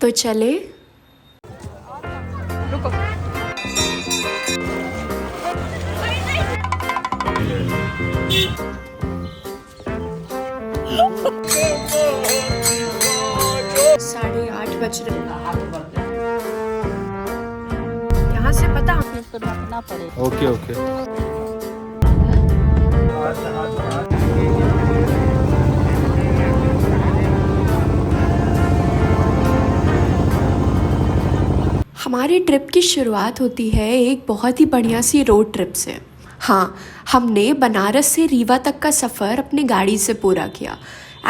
तो चले। रुको। साढ़े 8 बज रहे। यहाँ से पता तो रखना पड़ेगा। Okay okay. हमारी ट्रिप की शुरुआत होती है एक बहुत ही बढ़िया सी रोड ट्रिप से। हाँ, हमने बनारस से रीवा तक का सफ़र अपनी गाड़ी से पूरा किया।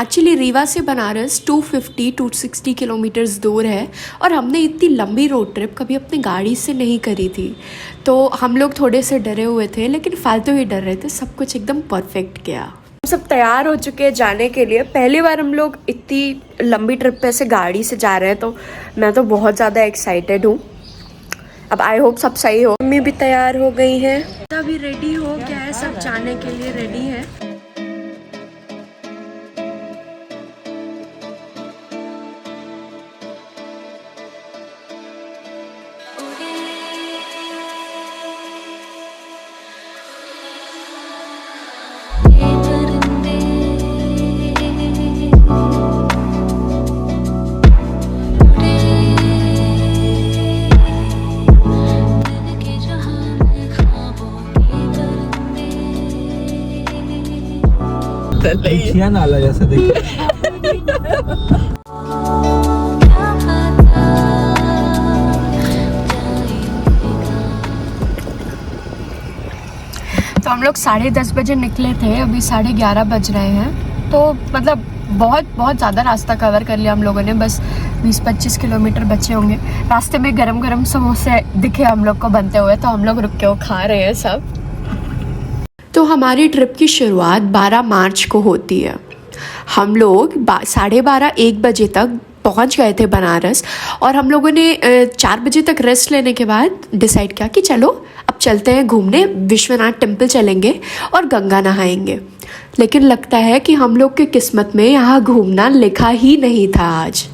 एक्चुअली रीवा से बनारस 250-260 किलोमीटर्स दूर है और हमने इतनी लंबी रोड ट्रिप कभी अपनी गाड़ी से नहीं करी थी। तो हम लोग थोड़े से डरे हुए थे, लेकिन फालतू ही डर रहे थे। सब कुछ एकदम परफेक्ट गया। हम सब तैयार हो चुके हैं जाने के लिए। पहली बार हम लोग इतनी लंबी ट्रिप पे से गाड़ी से जा रहे हैं, तो मैं तो बहुत ज़्यादा एक्साइटेड हूँ। अब आई होप सब सही हो। मम्मी भी तैयार हो गई है, अभी रेडी हो गया है, सब जाने के लिए रेडी है। नाला जैसा देखिए। तो हम लोग 10:30 बजे निकले थे, अभी 11:30 बज रहे हैं। तो मतलब बहुत ज़्यादा रास्ता कवर कर लिया हम लोगों ने। बस 20-25 किलोमीटर बचे होंगे। रास्ते में गरम गरम समोसे दिखे हम लोग को बनते हुए, तो हम लोग रुक के वो खा रहे हैं सब। तो हमारी ट्रिप की शुरुआत 12 मार्च को होती है। हम लोग 12:30-1 बजे तक पहुंच गए थे बनारस, और हम लोगों ने 4 बजे तक रेस्ट लेने के बाद डिसाइड किया कि चलो अब चलते हैं घूमने, विश्वनाथ टेम्पल चलेंगे और गंगा नहाएंगे। लेकिन लगता है कि हम लोग के किस्मत में यहाँ घूमना लिखा ही नहीं था आज।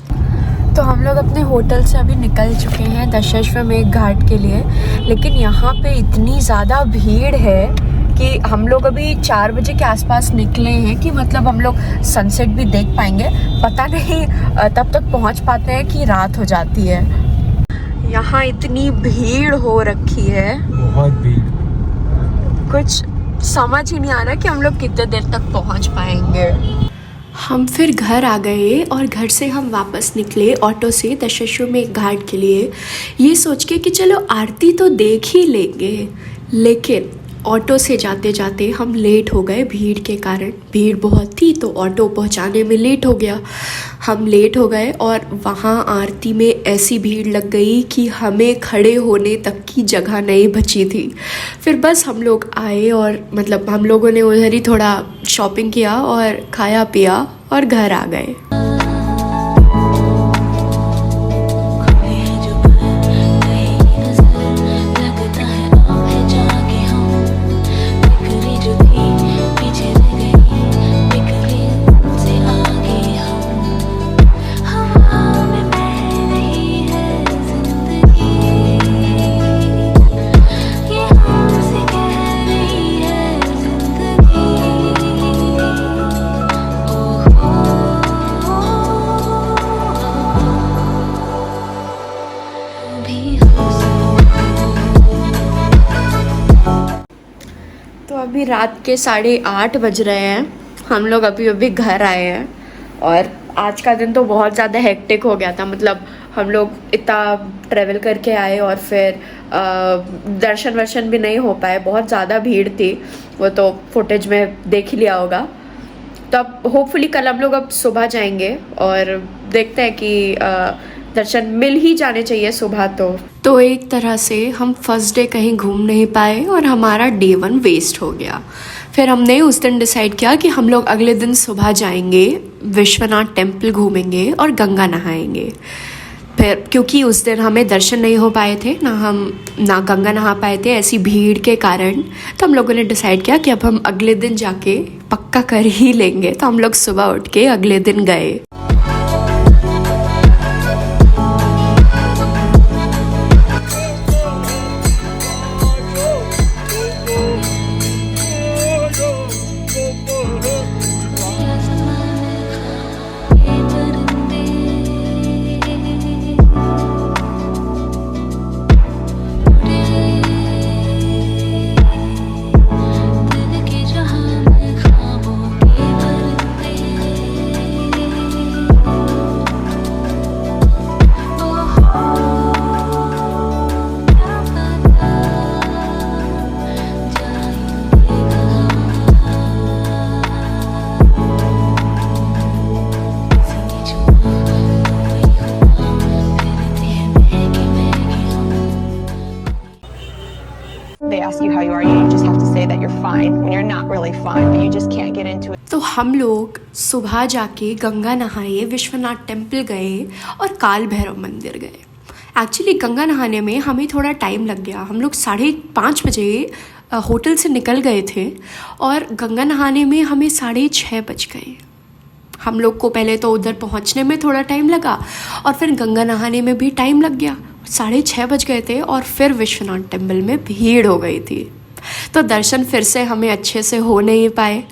तो हम लोग अपने होटल से अभी निकल चुके हैं दशाश्वमेध घाट के लिए, लेकिन यहाँ पे इतनी ज़्यादा भीड़ है कि हम लोग अभी 4 बजे के आसपास निकले हैं कि मतलब हम लोग सनसेट भी देख पाएंगे, पता नहीं तब तक पहुँच पाते हैं कि रात हो जाती है। यहाँ इतनी भीड़ हो रखी है, बहुत भीड़, कुछ समझ ही नहीं आ रहा कि हम लोग कितने देर तक पहुँच पाएंगे। हम फिर घर आ गए और घर से हम वापस निकले ऑटो से दशाश्वमेध घाट के लिए, ये सोच के कि चलो आरती तो देख ही लेंगे। लेकिन ऑटो से जाते जाते हम लेट हो गए भीड़ के कारण। भीड़ बहुत थी तो ऑटो पहुंचाने में लेट हो गया। हम लेट हो गए और वहाँ आरती में ऐसी भीड़ लग गई कि हमें खड़े होने तक की जगह नहीं बची थी। फिर बस हम लोग आए और मतलब हम लोगों ने उधर ही थोड़ा शॉपिंग किया और खाया पिया और घर आ गए। अभी रात के 8:30 बज रहे हैं। हम लोग अभी घर आए हैं और आज का दिन तो बहुत ज़्यादा हेक्टिक हो गया था। मतलब हम लोग इतना ट्रैवल करके आए और फिर दर्शन वर्शन भी नहीं हो पाए, बहुत ज़्यादा भीड़ थी। वो तो फुटेज में देख ही लिया होगा। तो अब होपफुली कल हम लोग अब सुबह जाएंगे और देखते हैं कि दर्शन मिल ही जाने चाहिए सुबह। तो एक तरह से हम फर्स्ट डे कहीं घूम नहीं पाए और हमारा डे 1 वेस्ट हो गया। फिर हमने उस दिन डिसाइड किया कि हम लोग अगले दिन सुबह जाएंगे, विश्वनाथ टेम्पल घूमेंगे और गंगा नहाएंगे। फिर क्योंकि उस दिन हमें दर्शन नहीं हो पाए थे, ना गंगा नहा पाए थे ऐसी भीड़ के कारण, तो हम लोगों ने डिसाइड किया कि अब हम अगले दिन जाके पक्का कर ही लेंगे। तो हम लोग सुबह उठ के अगले दिन गए। ask you how you are, you just have to say that you're fine when you're not really fine, but you just can't get into it. तो हम लोग सुबह जाके गंगा नहाए, विश्वनाथ टेम्पल गए और काल भैरव मंदिर गए। एक्चुअली गंगा नहाने में हमें थोड़ा टाइम लग गया। हम लोग 5:30 बजे होटल से निकल गए थे और गंगा नहाने में हमें 6:30 बज गए। हम लोग को पहले तो उधर पहुंचने में थोड़ा टाइम लगा और फिर गंगा नहाने में भी टाइम लग गया। 6:30 बज गए थे और फिर विश्वनाथ टेम्पल में भीड़ हो गई थी, तो दर्शन फिर से हमें अच्छे से हो नहीं पाए।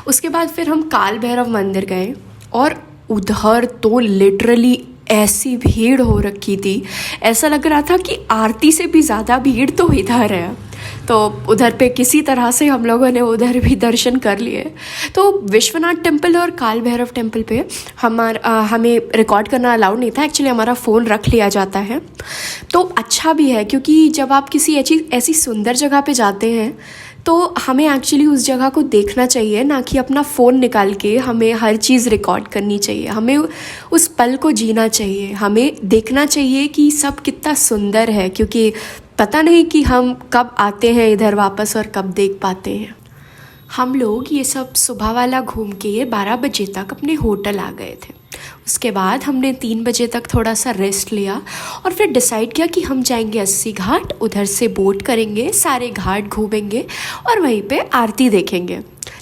उसके बाद फिर हम काल भैरव मंदिर गए और उधर तो लिटरली ऐसी भीड़ हो रखी थी, ऐसा लग रहा था कि आरती से भी ज़्यादा भीड़ तो इधर है। तो उधर पे किसी तरह से हम लोगों ने उधर भी दर्शन कर लिए। तो विश्वनाथ टेम्पल और काल भैरव टेम्पल पे हमें रिकॉर्ड करना अलाउड नहीं था। एक्चुअली हमारा फ़ोन रख लिया जाता है, तो अच्छा भी है, क्योंकि जब आप किसी ऐसी सुंदर जगह पे जाते हैं तो हमें एक्चुअली उस जगह को देखना चाहिए, ना कि अपना फ़ोन निकाल के हमें हर चीज़ रिकॉर्ड करनी चाहिए। हमें उस पल को जीना चाहिए, हमें देखना चाहिए कि सब कितना सुंदर है, क्योंकि पता नहीं कि हम कब आते हैं इधर वापस और कब देख पाते हैं। हम लोग ये सब सुबह वाला घूम के 12 बजे तक अपने होटल आ गए थे। उसके बाद हमने 3 बजे तक थोड़ा सा रेस्ट लिया और फिर डिसाइड किया कि हम जाएंगे 80 घाट, उधर से बोट करेंगे, सारे घाट घूमेंगे और वहीं पे आरती देखेंगे।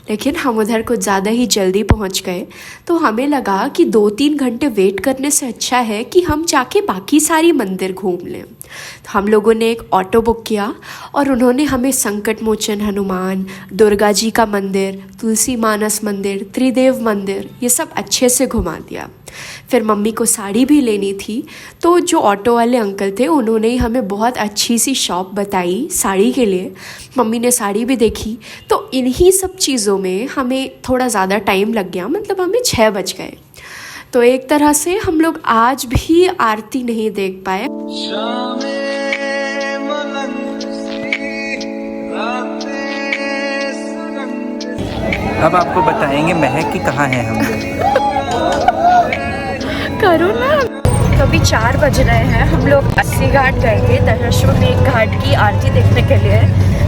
लेकिन हम उधर कुछ ज़्यादा ही जल्दी पहुंच गए, तो हमें लगा कि 2-3 घंटे वेट करने से अच्छा है कि हम जाके बाकी सारी मंदिर घूम लें। तो हम लोगों ने एक ऑटो बुक किया और उन्होंने हमें संकट मोचन हनुमान, दुर्गा जी का मंदिर, तुलसी मानस मंदिर, त्रिदेव मंदिर, ये सब अच्छे से घुमा दिया। फिर मम्मी को साड़ी भी लेनी थी, तो जो ऑटो वाले अंकल थे उन्होंने ही हमें बहुत अच्छी सी शॉप बताई साड़ी के लिए। मम्मी ने साड़ी भी देखी, तो इन्हीं सब चीज़ों में हमें थोड़ा ज़्यादा टाइम लग गया, मतलब हमें 6 बज गए। तो एक तरह से हम लोग आज भी आरती नहीं देख पाए। अब आपको बताएंगे महक कि कहाँ हैं हम लोग। करो ना। तो अभी 4 बज रहे हैं, हम लोग 80 घाट गए, दशाश्वमेध घाट की आरती देखने के लिए,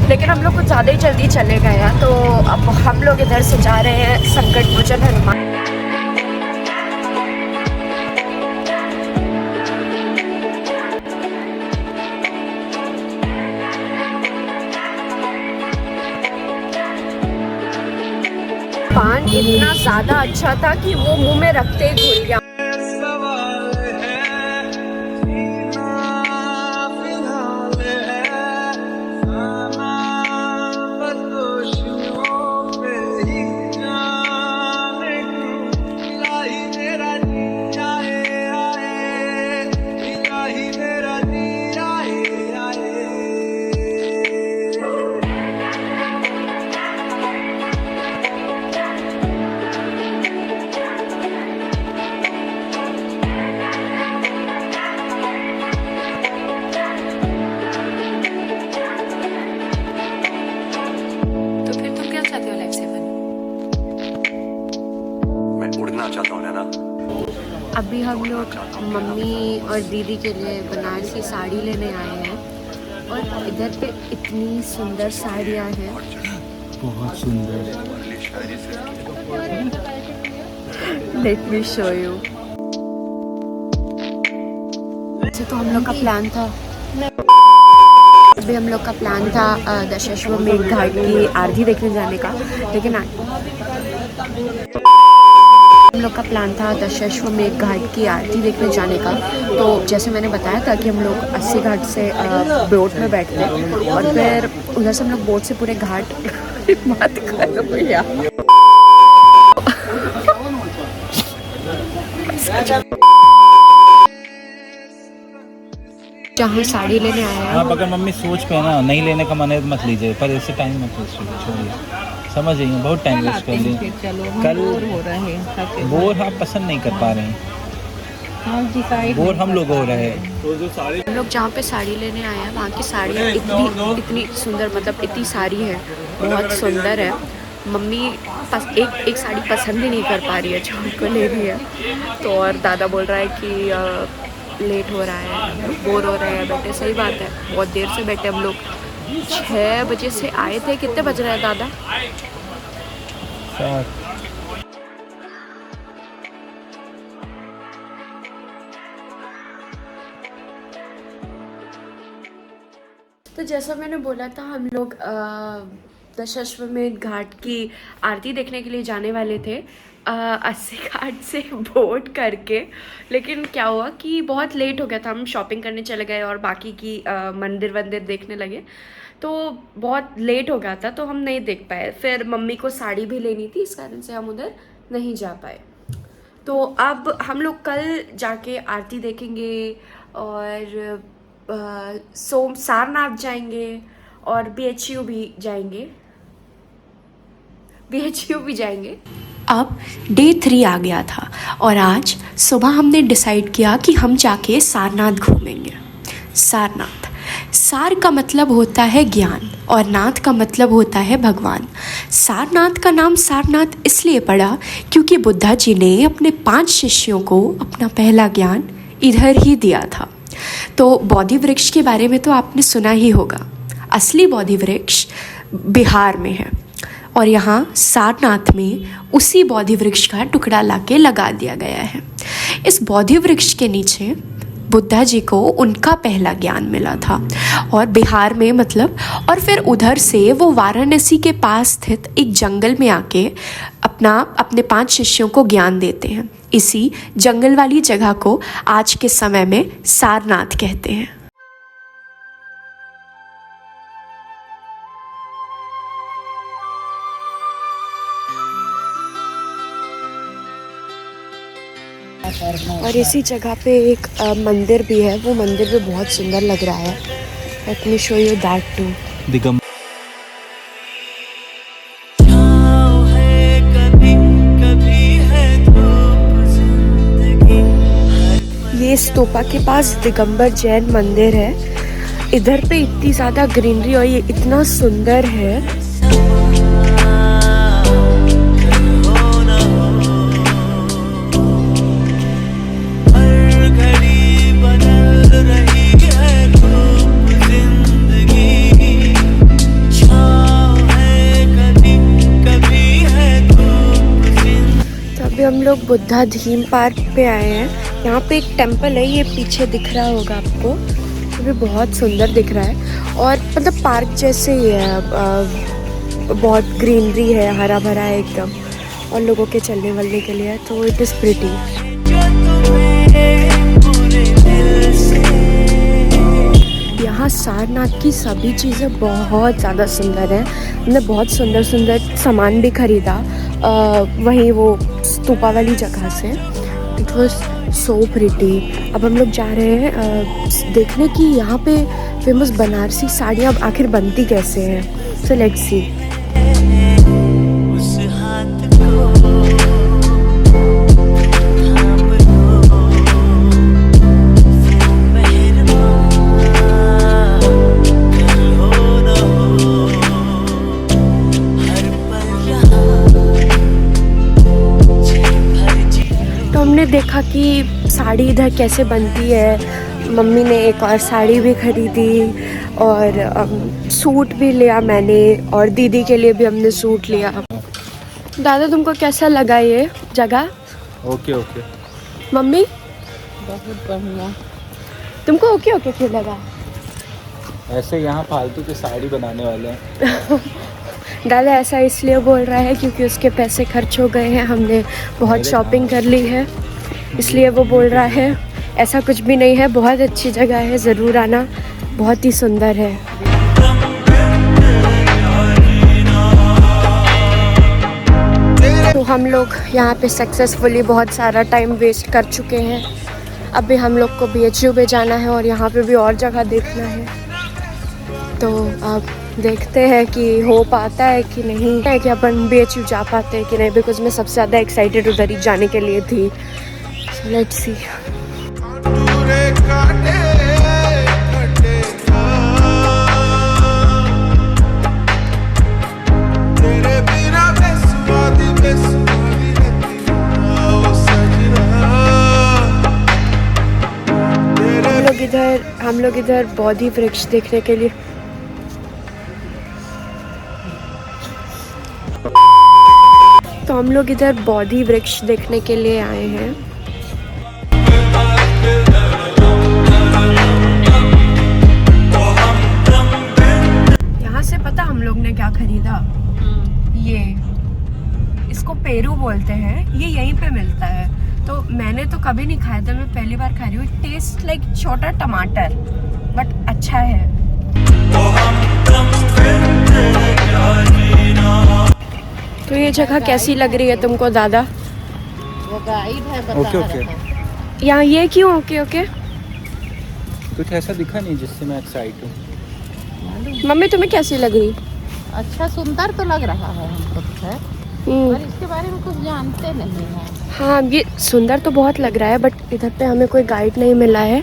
लेकिन हम लोग कुछ ज़्यादा ही जल्दी चले गए हैं। तो अब हम लोग इधर से जा रहे हैं संकट मोचन हनुमान। पान इतना ज़्यादा अच्छा था कि वो मुंह में रखते ही घुल गया। अभी हम लोग मम्मी और दीदी के लिए बनारसी साड़ी लेने आए हैं और इधर पे इतनी सुंदर साड़ियाँ हैं, बहुत सुंदर। Late me show you. तो हम लोग का प्लान था, अभी हम लोग का प्लान था दशाश्वमेध घाट की आरती देखने जाने का, लेकिन हम लोग का प्लान था दशाश्वमेध घाट की आरती देखने जाने का। तो जैसे मैंने बताया था कि हम लोग 80 घाट से बोट में बैठते हैं और फिर उधर से हम लोग बोट से पूरे घाट मत करो भैया। जहाँ साड़ी लेने आए हैं। आप अगर मम्मी सोच पे ना नहीं लेने का मन है मत लीजिए, पर इससे टाइम मत वेस्ट छोड़िए, समझ रही हैं, बहुत टाइम वेस्ट कर ली। कल हो रहे हैं, बोर आप पसंद नहीं कर पा रहे हैं, बोर हम लोग हो रहे हैं। हम लोग जहाँ पे साड़ी लेने आए हैं वहाँ की साड़ियाँ इतनी सुंदर, मतलब इतनी सारी है, बहुत सुंदर है। मम्मी एक साड़ी पसंद ही नहीं कर पा रही है जो उनको लेनी है। तो और दादा बोल रहा है कि लेट हो रहा है, बोर हो रहे हैं बैठे। सही बात है, बहुत देर से बैठे हम लोग, 6 बजे से आए थे। कितने बज रहे हैं दादा? तो जैसा मैंने बोला था, हम लोग दशाश्वमेध घाट की आरती देखने के लिए जाने वाले थे 80 घाट से बोट करके। लेकिन क्या हुआ कि बहुत लेट हो गया था, हम शॉपिंग करने चले गए और बाकी की मंदिर वंदिर देखने लगे, तो बहुत लेट हो गया था, तो हम नहीं देख पाए। फिर मम्मी को साड़ी भी लेनी थी, इस कारण से हम उधर नहीं जा पाए। तो अब हम लोग कल जाके आरती देखेंगे और सारनाथ जाएंगे और BHU भी जाएंगे। अब डे 3 आ गया था और आज सुबह हमने डिसाइड किया कि हम जाके सारनाथ घूमेंगे। सार का मतलब होता है ज्ञान और नाथ का मतलब होता है भगवान। सारनाथ का नाम सारनाथ इसलिए पड़ा क्योंकि बुद्धा जी ने अपने 5 शिष्यों को अपना पहला ज्ञान इधर ही दिया था। तो बोधि वृक्ष के बारे में तो आपने सुना ही होगा। असली बोधि वृक्ष बिहार में है और यहाँ सारनाथ में उसी बोधि वृक्ष का टुकड़ा लाके लगा दिया गया है। इस बोधि वृक्ष के नीचे बुद्धा जी को उनका पहला ज्ञान मिला था और बिहार में मतलब, और फिर उधर से वो वाराणसी के पास स्थित एक जंगल में आके अपने 5 शिष्यों को ज्ञान देते हैं। इसी जंगल वाली जगह को आज के समय में सारनाथ कहते हैं। और इसी जगह पे एक मंदिर भी है, वो मंदिर भी बहुत सुंदर लग रहा है। Let me show you that too. ये स्तूपा के पास दिगंबर जैन मंदिर है। इधर पे इतनी ज़्यादा ग्रीनरी और ये इतना सुंदर है। हम लोग बुद्धा धीम पार्क पे आए हैं। यहाँ पे एक टेम्पल है, ये पीछे दिख रहा होगा आपको, ये भी बहुत सुंदर दिख रहा है और मतलब पार्क जैसे ही है। बहुत ग्रीनरी है, हरा भरा है एकदम, और लोगों के चलने वलने के लिए, तो इट इज़ प्रिटी। यहाँ सारनाथ की सभी चीज़ें बहुत ज़्यादा सुंदर हैं। हमने बहुत सुंदर सुंदर सामान भी ख़रीदा वहीं वो स्तूपा वाली जगह से। It was so pretty. अब हम लोग जा रहे हैं देखने की यहाँ पे फेमस बनारसी साड़ियाँ अब आखिर बनती कैसे हैं। So let's see. हमने देखा कि साड़ी इधर कैसे बनती है। मम्मी ने एक और साड़ी भी खरीदी और सूट भी लिया मैंने, और दीदी के लिए भी हमने सूट लिया। दादा तुमको कैसा लगा ये जगह? Okay okay. मम्मी बहुत बढ़िया। तुमको ओके ओके क्यों लगा? ऐसे यहाँ फालतू की साड़ी बनाने वाले हैं। दादा ऐसा इसलिए बोल रहा है क्योंकि उसके पैसे खर्च हो गए हैं, हमने बहुत शॉपिंग कर ली है, इसलिए वो बोल रहा है। ऐसा कुछ भी नहीं है, बहुत अच्छी जगह है, ज़रूर आना, बहुत ही सुंदर है। तो हम लोग यहाँ पे सक्सेसफुली बहुत सारा टाइम वेस्ट कर चुके हैं। अभी हम लोग को BHU पे जाना है और यहाँ पे भी और जगह देखना है। तो अब देखते हैं कि हो पाता है कि नहीं, है कि अपन BHU जा पाते हैं कि नहीं, बिकॉज मैं सबसे ज़्यादा एक्साइटेड उधर ही जाने के लिए थी। So let's see. हम लोग इधर बोधि वृक्ष देखने के लिए तो हम लोग इधर बोधि वृक्ष देखने के लिए आए हैं। यहाँ से पता हम लोग ने क्या खरीदा? ये इसको पेरू बोलते हैं, ये यहीं पे मिलता है। तो मैंने तो कभी नहीं खाया था, मैं पहली बार खा रही हूँ। टेस्ट लाइक छोटा टमाटर बट अच्छा है। तो ये जगह कैसी लग रही है तुमको दादा? वो गाइड है, बता ओके, रहा ओके। है। यहाँ ये क्यों ओके ओके? कुछ ऐसा दिखा नहीं जिससे मैं एक्साइट हूँ। मम्मी तुम्हें कैसी लग रही? अच्छा सुंदर तो लग रहा है हमको तो है, पर इसके बारे में कुछ जानते नहीं हैं। हाँ ये सुंदर तो बहुत लग रहा है बट इधर पे हमें कोई गाइड नहीं मिला है,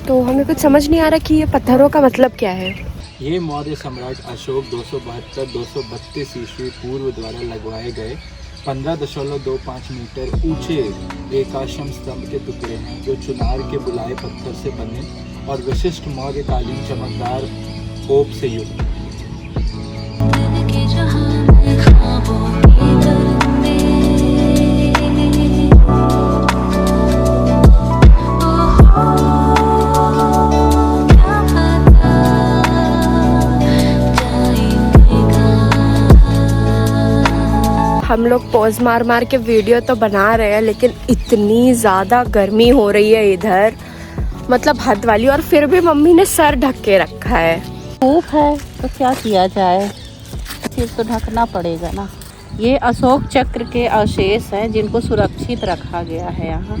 तो हमें कुछ समझ नहीं आ रहा कि ये पत्थरों का मतलब क्या है। ये मौर्य सम्राट अशोक 272-232 ईस्वी पूर्व द्वारा लगवाए गए 15.25 मीटर ऊंचे एकाश्म स्तंभ के टुकड़े हैं, जो चुनार के बुलाए पत्थर से बने और विशिष्ट मौर्यकालीन चमकदार ओप से युक्त। हम लोग पोज मार मार के वीडियो तो बना रहे हैं, लेकिन इतनी ज़्यादा गर्मी हो रही है इधर, मतलब हद वाली। और फिर भी मम्मी ने सर ढक के रखा है। धूप है तो क्या किया जाए, फिर तो ढकना पड़ेगा ना। ये अशोक चक्र के अवशेष हैं जिनको सुरक्षित रखा गया है यहाँ।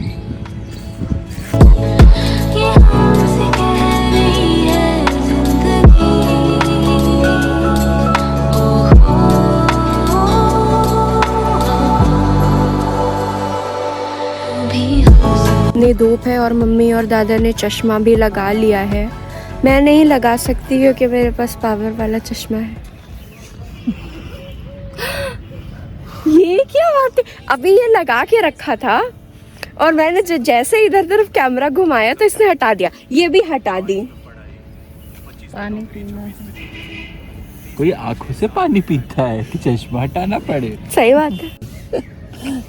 इतनी धूप है और मम्मी और दादा ने चश्मा भी लगा लिया है। मैं नहीं लगा सकती क्योंकि मेरे पास पावर वाला चश्मा है। ये क्या बात है, अभी ये लगा के रखा था और मैंने जैसे इधर तरफ कैमरा घुमाया तो इसने हटा दिया। ये भी हटा दी। पानी पीना है। कोई आंखों से पानी पीता है कि चश्मा हटाना पड़े? सही बात है।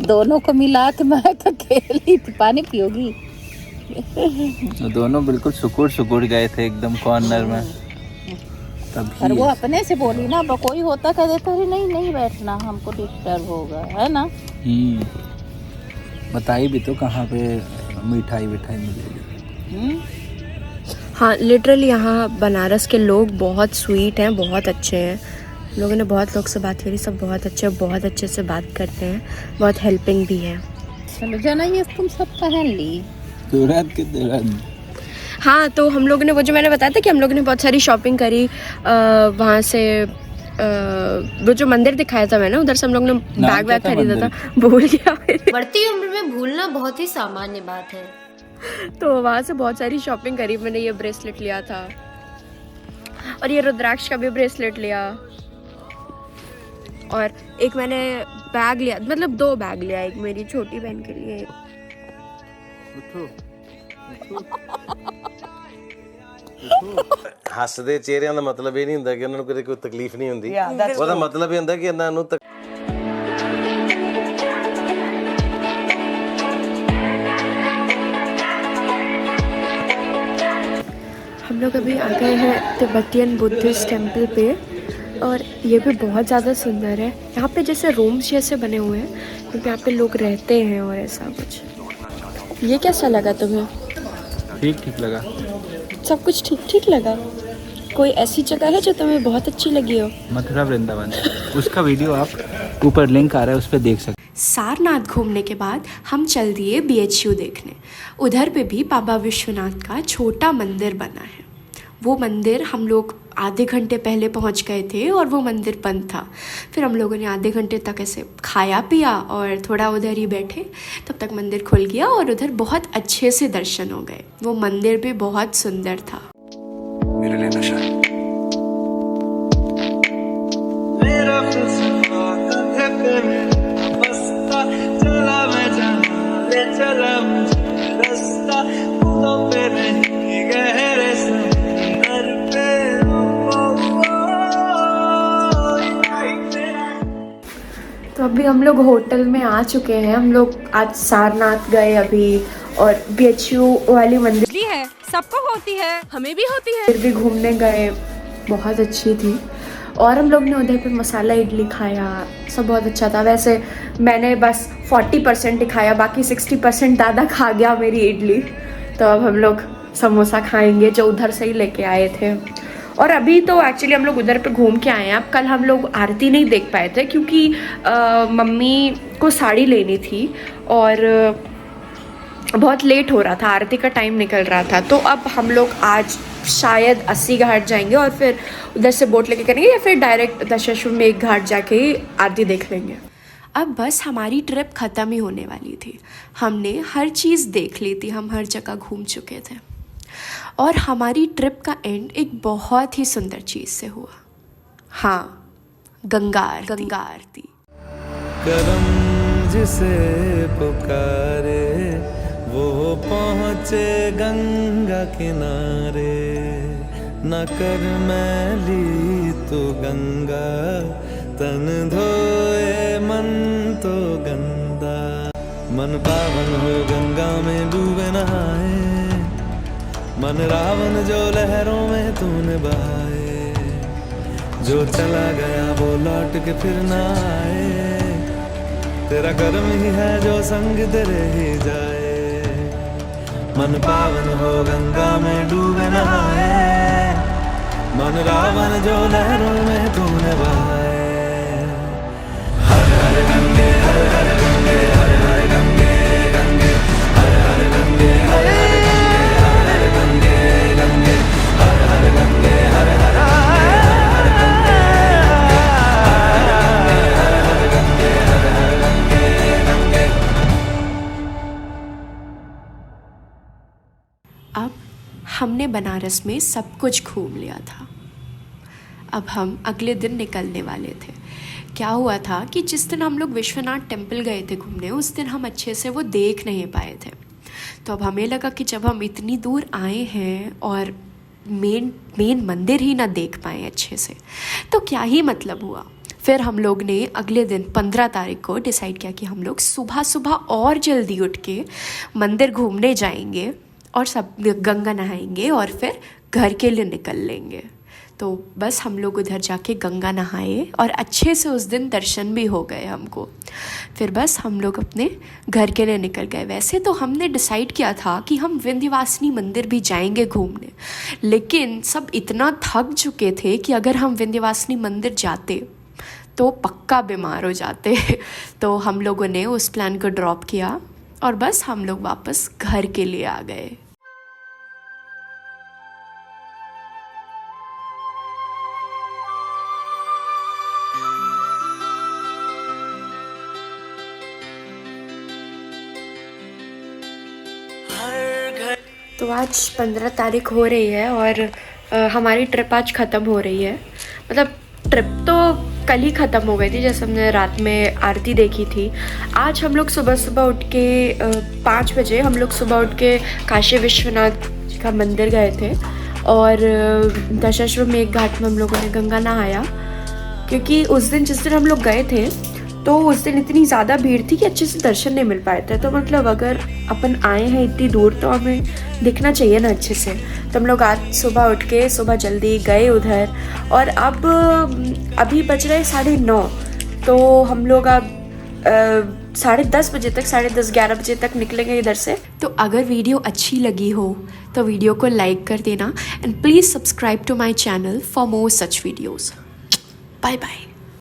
दोनों को मिला के मैं तो अकेली थी। पानी पियोगी? दोनों बिल्कुल सुकुड़ गए थे एकदम कॉर्नर में। और वो अपने से बोली ना, कोई होता कह देता अरे नहीं नहीं बैठना, हमको डिस्टर्ब होगा, है ना। बताई भी तो कहाँ पे मिठाई मिलेगी। हाँ लिटरली यहाँ बनारस के लोग बहुत स्वीट हैं, बहुत अच्छे हैं। लोगों ने बहुत लोग से बात करी, सब बहुत अच्छे से बात करते हैं, बहुत हेल्पिंग भी है। चलो जाना, ये तुम सब पहन ली तुरंत के तुरंत। हाँ तो हम लोगों ने, वो जो मैंने बताया था कि हम लोगों ने बहुत सारी शॉपिंग करी वहाँ से। वो जो मंदिर दिखाया था मैंने, उधर से हम लोग ने बैग वैग खरीदा था, भूल गया। बढ़ती उम्र में भूलना बहुत ही सामान्य बात है। तो वहाँ से बहुत सारी शॉपिंग करी मैंने। ये ब्रेसलेट लिया था और ये रुद्राक्ष का भी ब्रेसलेट लिया, और एक मैंने बैग लिया, मतलब 2 बैग लिया, एक मेरी छोटी बहन के लिए। ਹੱਸਦੇ ਚਿਹਰਿਆਂ ਦਾ ਮਤਲਬ ਇਹ ਨਹੀਂ ਹੁੰਦਾ ਕਿ ਉਹਨਾਂ ਨੂੰ ਕੋਈ ਤਕਲੀਫ ਨਹੀਂ ਹੁੰਦੀ। ਉਹਦਾ ਮਤਲਬ ਇਹ ਹੁੰਦਾ ਕਿ ਇਹਨਾਂ ਨੂੰ हम लोग अभी आ गए हैं तिब्बतियन बुद्धिस्ट टेम्पल पे, और ये भी बहुत ज़्यादा सुंदर है। यहाँ पे जैसे रूम्स जैसे बने हुए हैं, क्योंकि यहाँ पे लोग रहते हैं और ऐसा कुछ। ये कैसा लगा तुम्हें? ठीक लगा, सब कुछ ठीक लगा। कोई ऐसी जगह है जो तुम्हें बहुत अच्छी लगी हो? मथुरा वृंदावन, उसका वीडियो आप ऊपर लिंक आ रहा है उस पर देख सकते। सारनाथ घूमने के बाद हम चल दिए BHU देखने। उधर पे भी बाबा विश्वनाथ का छोटा मंदिर बना है। वो मंदिर हम लोग आधे घंटे पहले पहुंच गए थे और वो मंदिर बंद था। फिर हम लोगों ने आधे घंटे तक ऐसे खाया पिया और थोड़ा उधर ही बैठे, तब तक मंदिर खुल गया और उधर बहुत अच्छे से दर्शन हो गए। वो मंदिर भी बहुत सुंदर था। मेरे लिए नशा है। तो अभी हम लोग होटल में आ चुके हैं। हम लोग आज सारनाथ गए अभी, और BHU वाली मंदिर है, सबको होती है, हमें भी होती है। फिर भी घूमने गए, बहुत अच्छी थी। और हम लोग ने उधर पे मसाला इडली खाया, सब बहुत अच्छा था। वैसे मैंने बस 40% ही खाया, बाकी 60% दादा खा गया मेरी इडली। तो अब हम लोग समोसा खाएंगे जो उधर से ही लेके आए थे। और अभी तो एक्चुअली हम लोग उधर पे घूम के आए हैं। अब कल हम लोग आरती नहीं देख पाए थे क्योंकि मम्मी को साड़ी लेनी थी और बहुत लेट हो रहा था, आरती का टाइम निकल रहा था। तो अब हम लोग आज शायद 80 घाट जाएंगे और फिर उधर से बोट लेके करेंगे, या फिर डायरेक्ट दशाश्वमेध घाट जाके ही आरती देख लेंगे। अब बस हमारी ट्रिप ख़त्म ही होने वाली थी। हमने हर चीज़ देख ली थी, हम हर जगह घूम चुके थे। और हमारी ट्रिप का एंड एक बहुत ही सुंदर चीज़ से हुआ। हाँ, गंगा आरती। करम जिसे पुकारे वो पहुँचे गंगा किनारे, न कर मैली तो गंगा, तन धोए मन तो गंदा। मन पावन हो गंगा में डूबे नहाए, मन रावण जो लहरों में तूने बहाए। जो चला गया वो लौट के फिर ना आए, तेरा कर्म ही है जो संग तेरे ही जाए। मन पावन हो गंगा में डूबे नहाए, मन रावण जो लहरों में तूने बहाए। हर हर गंगे, हर हर गंगे, हर हर गंगे, गंगे हर हर गंगे, हर हर गंगे, गंगे हर हर गंगे, हर हर गंगे, हर हर गंगे, गंगे। अब हमने बनारस में सब कुछ घूम लिया था। अब हम अगले दिन निकलने वाले थे। क्या हुआ था कि जिस दिन हम लोग विश्वनाथ टेम्पल गए थे घूमने, उस दिन हम अच्छे से वो देख नहीं पाए थे। तो अब हमें लगा कि जब हम इतनी दूर आए हैं और मेन मंदिर ही ना देख पाए अच्छे से, तो क्या ही मतलब हुआ। फिर हम लोग ने अगले दिन 15 तारीख को डिसाइड किया कि हम लोग सुबह सुबह और जल्दी उठ के मंदिर घूमने जाएंगे और सब गंगा नहाएंगे और फिर घर के लिए निकल लेंगे। तो बस हम लोग उधर जाके गंगा नहाए और अच्छे से उस दिन दर्शन भी हो गए हमको। फिर बस हम लोग अपने घर के लिए निकल गए। वैसे तो हमने डिसाइड किया था कि हम विंध्यवासिनी मंदिर भी जाएंगे घूमने, लेकिन सब इतना थक चुके थे कि अगर हम विंध्यवासिनी मंदिर जाते तो पक्का बीमार हो जाते। तो हम लोगों ने उस प्लान को ड्रॉप किया और बस हम लोग वापस घर के लिए आ गए। तो आज 15 तारीख हो रही है और हमारी ट्रिप आज ख़त्म हो रही है। मतलब ट्रिप तो कल ही ख़त्म हो गई थी, जैसे हमने रात में आरती देखी थी। आज हम लोग सुबह सुबह उठ के 5 बजे हम लोग सुबह उठ के काशी विश्वनाथ जी का मंदिर गए थे और दशाश्वमेध घाट में हम लोगों ने गंगा नहाया। क्योंकि उस दिन जिस दिन हम लोग गए थे तो उस दिन इतनी ज़्यादा भीड़ थी कि अच्छे से दर्शन नहीं मिल पाए थे। तो मतलब अगर अपन आए हैं इतनी दूर तो हमें दिखना चाहिए ना अच्छे से। तो हम लोग आज सुबह उठ के सुबह जल्दी गए उधर और अब अभी बज रहे 9:30। तो हम लोग अब 10:30 बजे तक 10:30 11 बजे तक निकलेंगे इधर से। तो अगर वीडियो अच्छी लगी हो तो वीडियो को लाइक कर देना and please subscribe to my channel for more such videos. Bye bye.